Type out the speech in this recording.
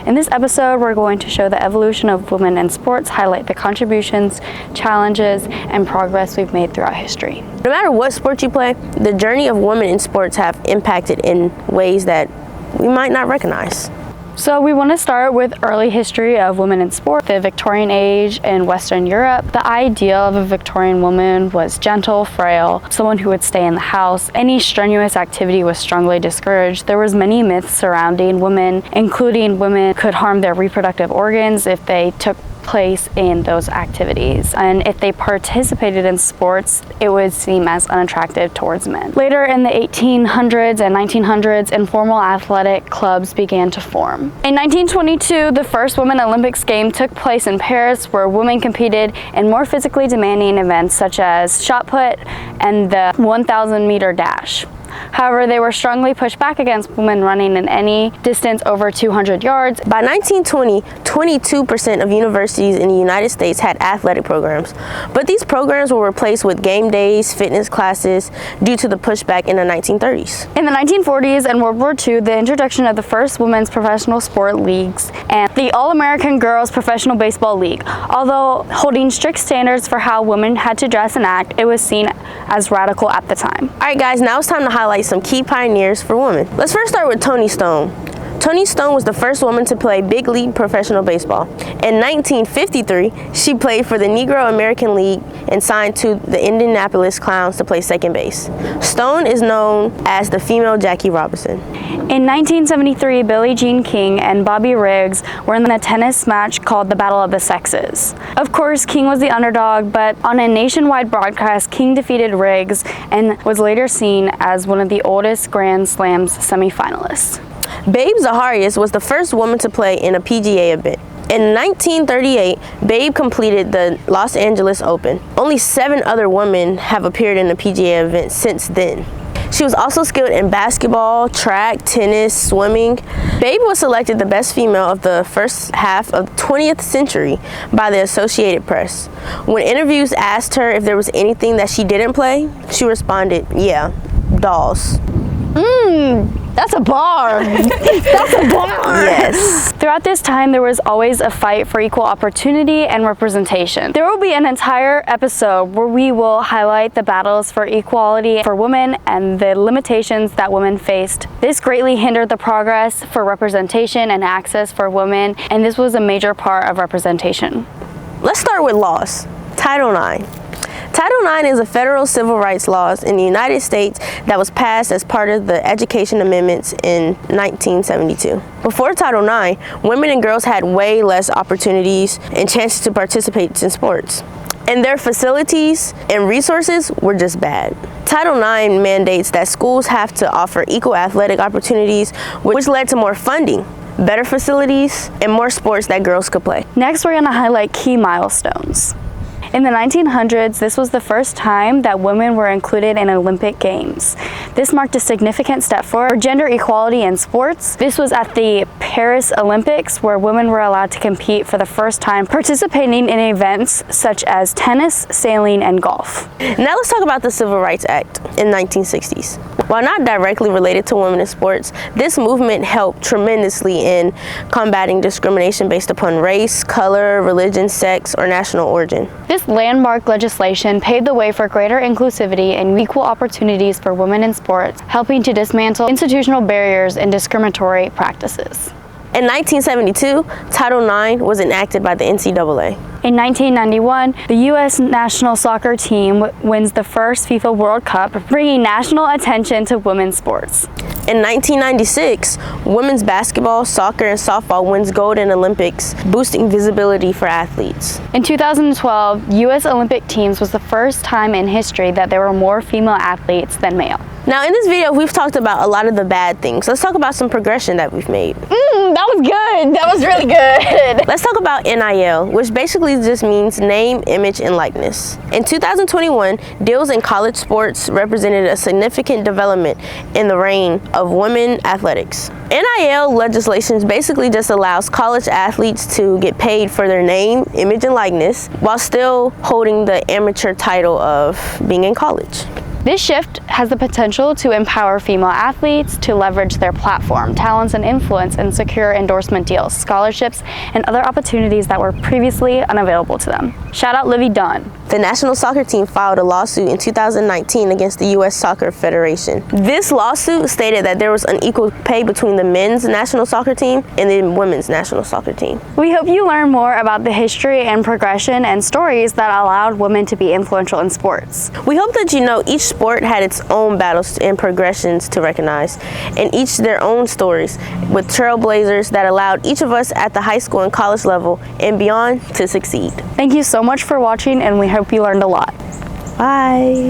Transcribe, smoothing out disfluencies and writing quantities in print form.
In this episode, we're going to show the evolution of women in sports, highlight the contributions, challenges, and progress we've made throughout history. No matter what sport you play, the journey of women in sports have impacted in ways that we might not recognize. So we want to start with early history of women in sport, the Victorian age in Western Europe. The ideal of a Victorian woman was gentle, frail, someone who would stay in the house. Any strenuous activity was strongly discouraged. There was many myths surrounding women, including women could harm their reproductive organs if they took place in those activities, and if they participated in sports, it would seem as unattractive towards men. Later in the 1800s and 1900s, informal athletic clubs began to form. In 1922, the first Women's Olympics game took place in Paris, where women competed in more physically demanding events such as shot put and the 1,000-meter dash. However, they were strongly pushed back against women running in any distance over 200 yards. By 1920, 22% of universities in the United States had athletic programs, but these programs were replaced with game days, fitness classes, due to the pushback in the 1930s. In the 1940s and World War II, the introduction of the first women's professional sport leagues and the All-American Girls Professional Baseball League. Although holding strict standards for how women had to dress and act, it was seen as radical at the time. All right, guys, now it's time to highlight some key pioneers for women. Let's first start with Toni Stone. Toni Stone was the first woman to play big league professional baseball. In 1953, she played for the Negro American League and signed to the Indianapolis Clowns to play second base. Stone is known as the female Jackie Robinson. In 1973, Billie Jean King and Bobby Riggs were in a tennis match called the Battle of the Sexes. Of course, King was the underdog, but on a nationwide broadcast, King defeated Riggs and was later seen as one of the oldest Grand Slams semifinalists. Babe Zaharias was the first woman to play in a PGA event. In 1938, Babe completed the Los Angeles Open. Only 7 other women have appeared in a PGA event since then. She was also skilled in basketball, track, tennis, swimming. Babe was selected the best female of the first half of the 20th century by the Associated Press. When interviews asked her if there was anything that she didn't play, she responded, "Yeah, dolls." That's a bar. That's a bar. Yes. Throughout this time, there was always a fight for equal opportunity and representation. There will be an entire episode where we will highlight the battles for equality for women and the limitations that women faced. This greatly hindered the progress for representation and access for women, and this was a major part of representation. Let's start with laws. Title IX. Title IX is a federal civil rights laws in the United States that was passed as part of the Education Amendments in 1972. Before Title IX, women and girls had way less opportunities and chances to participate in sports, and their facilities and resources were just bad. Title IX mandates that schools have to offer equal athletic opportunities, which led to more funding, better facilities, and more sports that girls could play. Next, we're going to highlight key milestones. In the 1900s, this was the first time that women were included in Olympic Games. This marked a significant step forward for gender equality in sports. This was at the Paris Olympics, where women were allowed to compete for the first time, participating in events such as tennis, sailing, and golf. Now let's talk about the Civil Rights Act in the 1960s. While not directly related to women in sports, this movement helped tremendously in combating discrimination based upon race, color, religion, sex, or national origin. This landmark legislation paved the way for greater inclusivity and equal opportunities for women in sports, helping to dismantle institutional barriers and discriminatory practices. In 1972, Title IX was enacted by the NCAA. In 1991, the U.S. national soccer team wins the first FIFA World Cup, bringing national attention to women's sports. In 1996, women's basketball, soccer, and softball wins gold in Olympics, boosting visibility for athletes. In 2012, U.S. Olympic teams was the first time in history that there were more female athletes than male. Now in this video, we've talked about a lot of the bad things. Let's talk about some progression that we've made. That was good. That was really good. Let's talk about NIL, which basically just means name, image, and likeness. In 2021, deals in college sports represented a significant development in the reign of women athletics. NIL legislation basically just allows college athletes to get paid for their name, image, and likeness while still holding the amateur title of being in college. This shift has the potential to empower female athletes to leverage their platform, talents, and influence and secure endorsement deals, scholarships, and other opportunities that were previously unavailable to them. Shout out Livy Dunn. The national soccer team filed a lawsuit in 2019 against the U.S. Soccer Federation. This lawsuit stated that there was unequal pay between the men's national soccer team and the women's national soccer team. We hope you learn more about the history and progression and stories that allowed women to be influential in sports. We hope that you know each sport had its own battles and progressions to recognize, and each their own stories, with trailblazers that allowed each of us at the high school and college level and beyond to succeed. Thank you so much for watching, and we hope you learned a lot. Bye.